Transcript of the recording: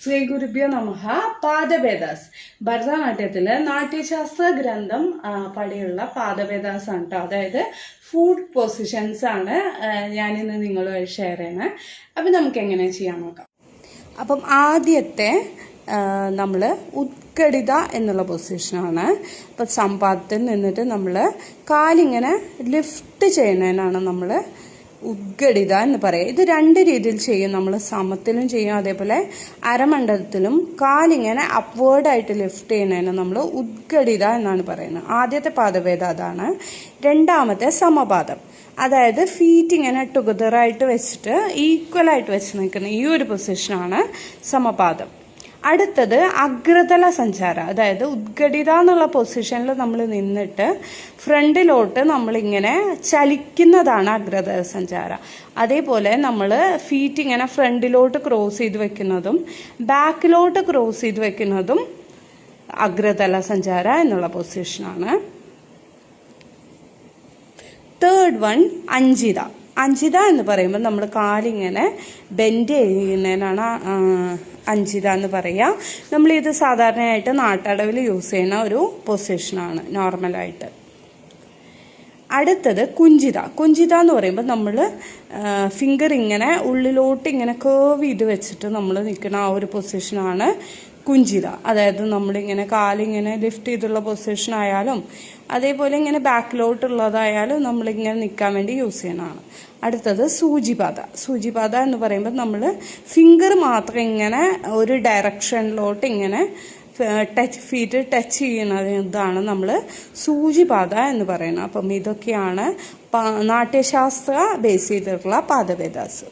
ശ്രീ ഗുരുഭ്യോ നമഃ. പാദഭേദാസ് ഭരതനാട്യത്തിലെ നാട്യശാസ്ത്ര ഗ്രന്ഥം പടിയുള്ള പാദഭേദാസ് ആണ് കേട്ടോ. അതായത് ഫുഡ് പൊസിഷൻസ് ആണ് ഞാനിന്ന് നിങ്ങളുമായി ഷെയർ ചെയ്യണേ. അപ്പം നമുക്ക് എങ്ങനെ ചെയ്യാൻ നോക്കാം. അപ്പം ആദ്യത്തെ നമ്മൾ ഉത്കടിത എന്നുള്ള പൊസിഷനാണ്. അപ്പം സമ്പാദത്തിൽ നിന്നിട്ട് നമ്മൾ കാലിങ്ങനെ ലിഫ്റ്റ് ചെയ്യുന്നതിനാണ് നമ്മൾ ഉദ്ഗടിത എന്ന് പറയുക. ഇത് രണ്ട് രീതിയിൽ ചെയ്യും. നമ്മൾ സമത്തിലും ചെയ്യും, അതേപോലെ അരമണ്ഡലത്തിലും കാലിങ്ങനെ അപ്വേർഡായിട്ട് ലിഫ്റ്റ് ചെയ്യുന്നതിന് നമ്മൾ ഉദ്ഗടിത എന്നാണ് പറയുന്നത്. ആദ്യത്തെ പാദഭേദം അതാണ്. രണ്ടാമത്തെ സമപാദം, അതായത് ഫീറ്റ് ഇങ്ങനെ ടുഗദറായിട്ട് വെച്ചിട്ട് ഈക്വലായിട്ട് വെച്ച് നിൽക്കുന്ന ഈ ഒരു പൊസിഷനാണ് സമപാദം. അടുത്തത് അഗ്രതല സഞ്ചാരം, അതായത് ഉദ്ഗടിത എന്നുള്ള പൊസിഷനിൽ നമ്മൾ നിന്നിട്ട് ഫ്രണ്ടിലോട്ട് നമ്മളിങ്ങനെ ചലിക്കുന്നതാണ് അഗ്രതല സഞ്ചാരം. അതേപോലെ നമ്മൾ ഫീറ്റ് ഇങ്ങനെ ഫ്രണ്ടിലോട്ട് ക്രോസ് ചെയ്ത് വെക്കുന്നതും ബാക്കിലോട്ട് ക്രോസ് ചെയ്ത് വെക്കുന്നതും അഗ്രതല സഞ്ചാരം എന്നുള്ള പൊസിഷനാണ്. തേർഡ് വൺ അഞ്ചിത. അഞ്ചിത എന്ന് പറയുമ്പോൾ നമ്മൾ കാലിങ്ങനെ ബെൻഡ് ചെയ്യുന്നതിനാണ് അഞ്ചിത എന്ന് പറയുക. നമ്മളിത് സാധാരണയായിട്ട് നാട്ടടവിൽ യൂസ് ചെയ്യുന്ന ഒരു പൊസിഷനാണ് നോർമലായിട്ട്. അടുത്തത് കുഞ്ചിത. കുഞ്ചിത എന്ന് പറയുമ്പോൾ നമ്മൾ ഫിംഗർ ഇങ്ങനെ ഉള്ളിലോട്ട് ഇങ്ങനെ കേർവ് ചെയ്ത് വെച്ചിട്ട് നമ്മൾ നിൽക്കുന്ന ആ ഒരു പൊസിഷനാണ് കുഞ്ചിത. അതായത് നമ്മളിങ്ങനെ കാലിങ്ങനെ ലിഫ്റ്റ് ചെയ്തുള്ള പൊസിഷൻ ആയാലും അതേപോലെ ഇങ്ങനെ ബാക്കിലോട്ടുള്ളതായാലും നമ്മളിങ്ങനെ നിൽക്കാൻ വേണ്ടി യൂസ് ചെയ്യുന്നതാണ്. അടുത്തത് സൂചിപാത. സൂചിപാത എന്ന് പറയുമ്പോൾ നമ്മൾ ഫിംഗർ മാത്രം ഇങ്ങനെ ഒരു ഡയറക്ഷനിലോട്ട് ഇങ്ങനെ ഫീറ്റ് ടച്ച് ചെയ്യുന്നതാണ് നമ്മൾ സൂചിപാത എന്ന് പറയുന്നത്. അപ്പം ഇതൊക്കെയാണ് നാട്യശാസ്ത്ര ബേസ് ചെയ്തിട്ടുള്ള പാദഭേദാസ്.